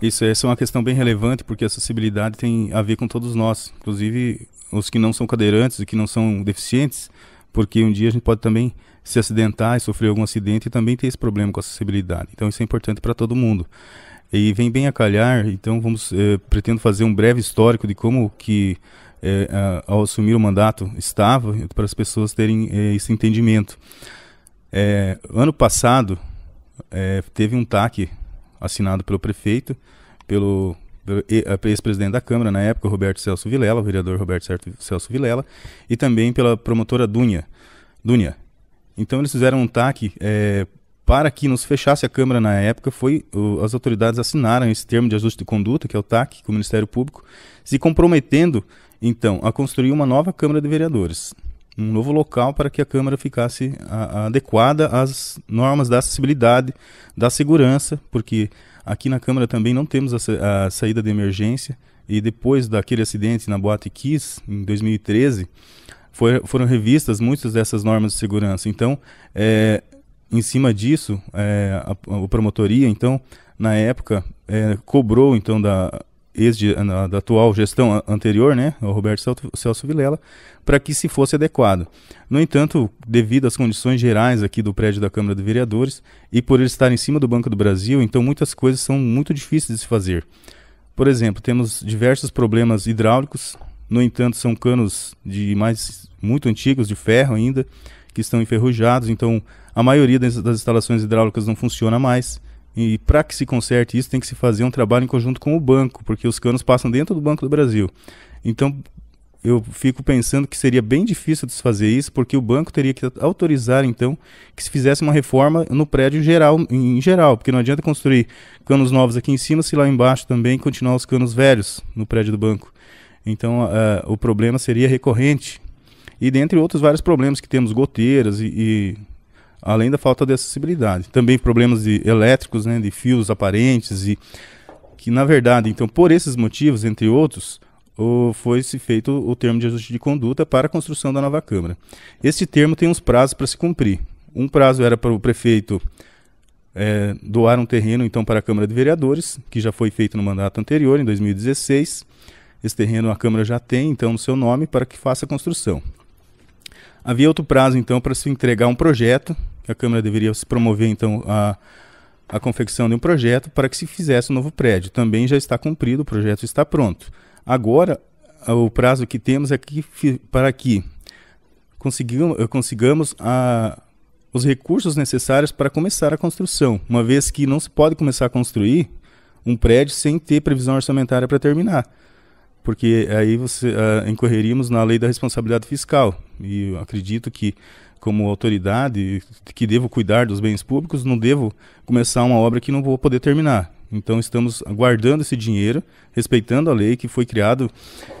Essa é uma questão bem relevante, porque a acessibilidade tem a ver com todos nós, inclusive os que não são cadeirantes e que não são deficientes, porque um dia a gente pode também se acidentar e sofrer algum acidente e também ter esse problema com a acessibilidade. Então isso é importante para todo mundo. E vem bem a calhar, então pretendo fazer um breve histórico de como que ao assumir o mandato estava, para as pessoas terem esse entendimento. Ano passado teve um TAC assinado pelo prefeito, pelo ex-presidente da Câmara na época, Roberto Celso Vilela, o vereador Roberto Celso Vilela, e também pela promotora Dúnia. Então eles fizeram um TAC para que nos fechasse a Câmara na época, as autoridades assinaram esse termo de ajuste de conduta, que é o TAC, com o Ministério Público, se comprometendo, então, a construir uma nova Câmara de Vereadores, um novo local para que a Câmara ficasse adequada às normas da acessibilidade, da segurança, porque aqui na Câmara também não temos a saída de emergência, e depois daquele acidente na Boate Kiss, em 2013, foram revistas muitas dessas normas de segurança. Então, em cima disso, a promotoria, então, na época, cobrou então da atual gestão anterior, né, o Roberto Celso Vilela, para que se fosse adequado. No entanto, devido às condições gerais aqui do prédio da Câmara de Vereadores e por ele estar em cima do Banco do Brasil, então muitas coisas são muito difíceis de se fazer. Por exemplo, temos diversos problemas hidráulicos, no entanto, são canos muito antigos, de ferro ainda, que estão enferrujados, então a maioria das instalações hidráulicas não funciona mais. E para que se conserte isso, tem que se fazer um trabalho em conjunto com o banco, porque os canos passam dentro do Banco do Brasil. Então, eu fico pensando que seria bem difícil de se fazer isso, porque o banco teria que autorizar, então, que se fizesse uma reforma no prédio em geral, porque não adianta construir canos novos aqui em cima, se lá embaixo também continuar os canos velhos no prédio do banco. Então, o problema seria recorrente. E dentre outros vários problemas que temos, goteiras além da falta de acessibilidade. Também problemas elétricos, né, de fios aparentes, e que, na verdade, então, por esses motivos, entre outros, foi-se feito o termo de ajuste de conduta para a construção da nova Câmara. Este termo tem uns prazos para se cumprir. Um prazo era para o prefeito doar um terreno, então, para a Câmara de Vereadores, que já foi feito no mandato anterior, em 2016. Esse terreno a Câmara já tem, então, no seu nome, para que faça a construção. Havia outro prazo, então, para se entregar um projeto, que a Câmara deveria se promover, então, a confecção de um projeto para que se fizesse um novo prédio. Também já está cumprido, o projeto está pronto. Agora, o prazo que temos é para que consigamos os recursos necessários para começar a construção, uma vez que não se pode começar a construir um prédio sem ter previsão orçamentária para terminar, porque aí incorreríamos na lei da responsabilidade fiscal, e eu acredito que, como autoridade que devo cuidar dos bens públicos, não devo começar uma obra que não vou poder terminar. Então estamos aguardando esse dinheiro, respeitando a lei que foi criado,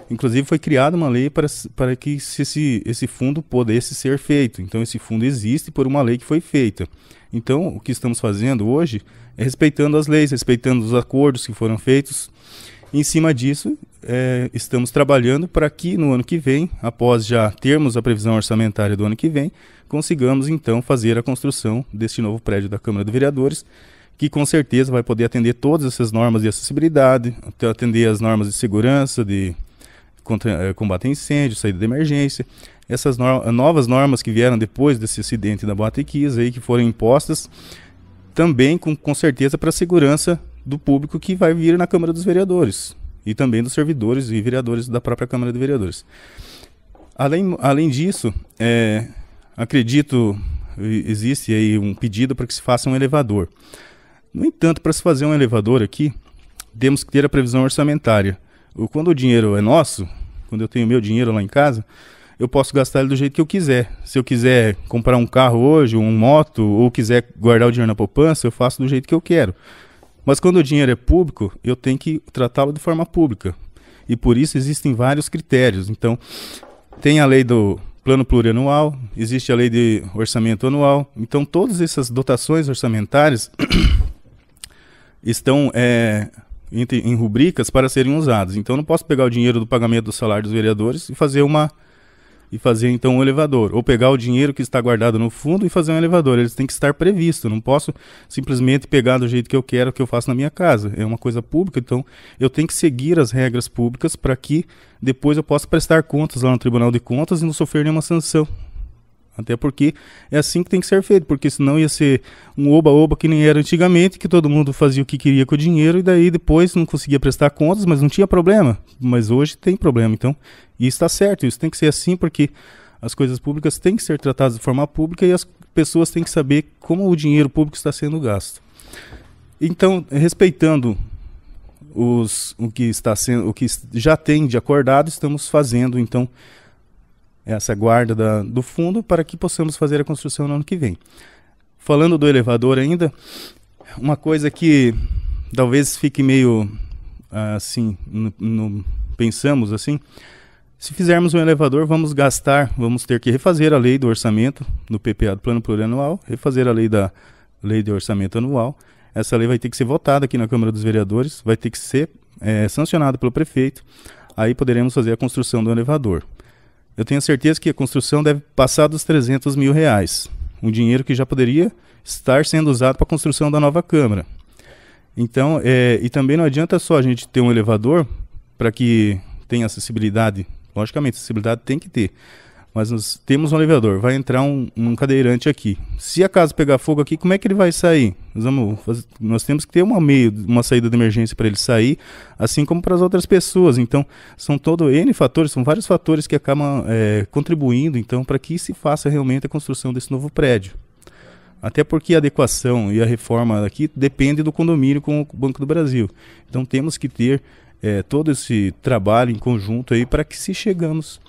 inclusive foi criada uma lei para que esse fundo pudesse ser feito. Então esse fundo existe por uma lei que foi feita. Então o que estamos fazendo hoje é respeitando as leis, respeitando os acordos que foram feitos. Em cima disso, estamos trabalhando para que no ano que vem, após já termos a previsão orçamentária do ano que vem, consigamos então fazer a construção deste novo prédio da Câmara de Vereadores, que com certeza vai poder atender todas essas normas de acessibilidade, atender as normas de segurança, de combate a incêndio, saída de emergência, essas novas normas que vieram depois desse acidente da Boate Kiss, aí, que foram impostas, também com certeza para a segurança do público que vai vir na Câmara dos Vereadores, e também dos servidores e vereadores da própria Câmara de Vereadores. Além disso, acredito, existe aí um pedido para que se faça um elevador. No entanto, para se fazer um elevador aqui, temos que ter a previsão orçamentária. Quando o dinheiro é nosso, quando eu tenho meu dinheiro lá em casa, eu posso gastar ele do jeito que eu quiser. Se eu quiser comprar um carro hoje, uma moto, ou quiser guardar o dinheiro na poupança, eu faço do jeito que eu quero. Mas quando o dinheiro é público, eu tenho que tratá-lo de forma pública. E por isso existem vários critérios. Então, tem a lei do plano plurianual, existe a lei de orçamento anual. Então, todas essas dotações orçamentárias estão em rubricas para serem usadas. Então, eu não posso pegar o dinheiro do pagamento do salário dos vereadores e fazer e fazer então um elevador, ou pegar o dinheiro que está guardado no fundo e fazer um elevador. Eles têm que estar previstos, não posso simplesmente pegar do jeito que eu quero, que eu faço na minha casa. É uma coisa pública, então eu tenho que seguir as regras públicas para que depois eu possa prestar contas lá no Tribunal de Contas e não sofrer nenhuma sanção. Até porque é assim que tem que ser feito, porque senão ia ser um oba-oba que nem era antigamente, que todo mundo fazia o que queria com o dinheiro e daí depois não conseguia prestar contas, mas não tinha problema. Mas hoje tem problema, então isso está certo, isso tem que ser assim, porque as coisas públicas têm que ser tratadas de forma pública e as pessoas têm que saber como o dinheiro público está sendo gasto. Então, respeitando o que já tem de acordado, estamos fazendo então essa guarda do fundo para que possamos fazer a construção no ano que vem. Falando do elevador ainda, uma coisa que talvez fique meio assim, pensamos assim, se fizermos um elevador vamos ter que refazer a lei do orçamento no PPA do Plano Plurianual, refazer a lei da lei de orçamento anual. Essa lei vai ter que ser votada aqui na Câmara dos Vereadores, vai ter que ser sancionada pelo prefeito, aí poderemos fazer a construção do elevador. Eu tenho certeza que a construção deve passar dos R$300 mil, um dinheiro que já poderia estar sendo usado para a construção da nova Câmara. Então, e também não adianta só a gente ter um elevador para que tenha acessibilidade. Logicamente, acessibilidade tem que ter. Mas nós temos um elevador, vai entrar um cadeirante aqui. Se a casa pegar fogo aqui, como é que ele vai sair? Nós temos que ter uma saída de emergência para ele sair, assim como para as outras pessoas. Então, são N fatores, são vários fatores que acabam contribuindo então, para que se faça realmente a construção desse novo prédio. Até porque a adequação e a reforma aqui depende do condomínio com o Banco do Brasil. Então, temos que ter todo esse trabalho em conjunto aí para que se chegamos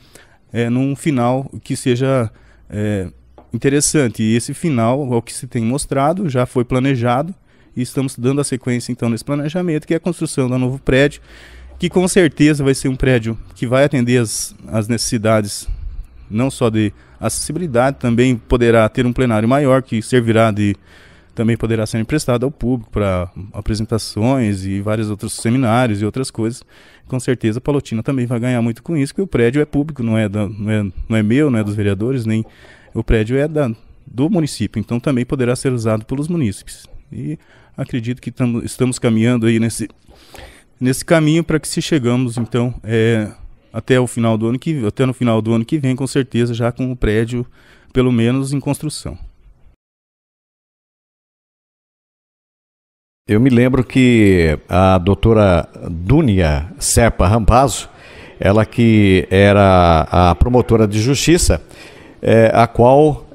num final que seja interessante. E esse final, ao que se tem mostrado, já foi planejado e estamos dando a sequência então nesse planejamento, que é a construção do novo prédio, que com certeza vai ser um prédio que vai atender as necessidades não só de acessibilidade, também poderá ter um plenário maior que servirá também poderá ser emprestado ao público para apresentações e vários outros seminários e outras coisas. Com certeza a Palotina também vai ganhar muito com isso, porque o prédio é público, não é meu, não é dos vereadores, nem o prédio é do município, então também poderá ser usado pelos munícipes. E acredito que estamos caminhando aí nesse caminho para que se chegamos então até no final do ano que vem, com certeza já com o prédio pelo menos em construção. Eu me lembro que a doutora Dúnia Serpa Rampazzo, ela que era a promotora de justiça, a qual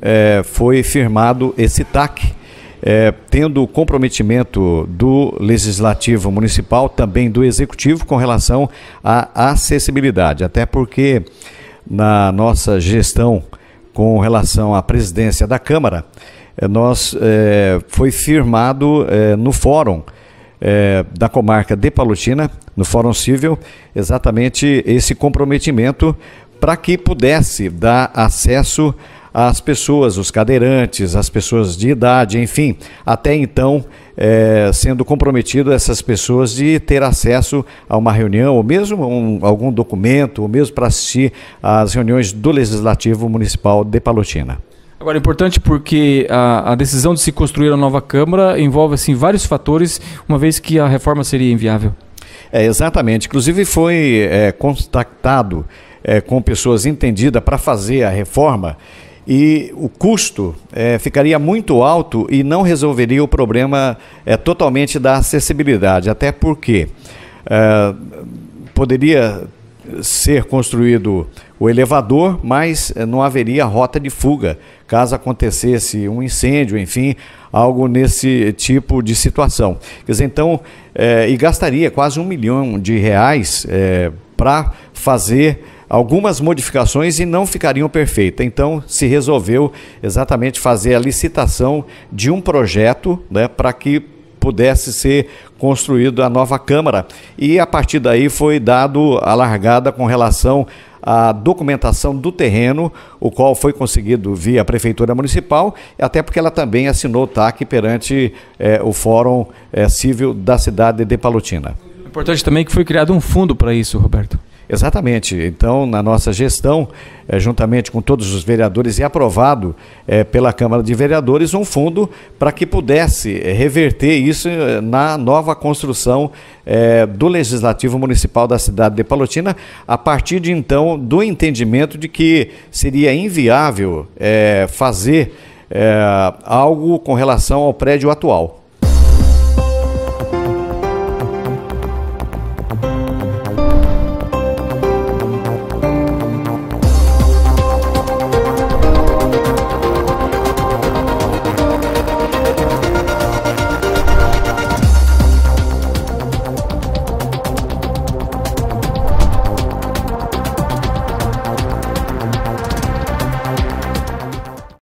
foi firmado esse TAC, tendo o comprometimento do Legislativo Municipal, também do Executivo, com relação à acessibilidade. Até porque na nossa gestão com relação à presidência da Câmara, foi firmado no fórum da comarca de Palotina, no Fórum Civil, exatamente esse comprometimento para que pudesse dar acesso às pessoas, os cadeirantes, as pessoas de idade, enfim, até então sendo comprometido essas pessoas de ter acesso a uma reunião, ou mesmo algum documento, ou mesmo para assistir às reuniões do Legislativo Municipal de Palotina. Agora, é importante porque a decisão de se construir a nova Câmara envolve assim, vários fatores, uma vez que a reforma seria inviável. Exatamente. Inclusive foi contactado com pessoas entendidas para fazer a reforma e o custo ficaria muito alto e não resolveria o problema totalmente da acessibilidade, até porque poderia ser construído o elevador, mas não haveria rota de fuga caso acontecesse um incêndio, enfim, algo nesse tipo de situação. Quer dizer, então, e gastaria quase R$1 milhão para fazer algumas modificações e não ficariam perfeitas. Então, se resolveu exatamente fazer a licitação de um projeto, né, para que pudesse ser construída a nova Câmara. E a partir daí foi dado a largada com relação à documentação do terreno, o qual foi conseguido via Prefeitura Municipal, até porque ela também assinou o TAC perante o Fórum Civil da cidade de Palotina. Importante também que foi criado um fundo para isso, Roberto. Exatamente. Então, na nossa gestão, juntamente com todos os vereadores, e aprovado pela Câmara de Vereadores um fundo para que pudesse reverter isso na nova construção do Legislativo Municipal da cidade de Palotina, a partir de então do entendimento de que seria inviável fazer algo com relação ao prédio atual.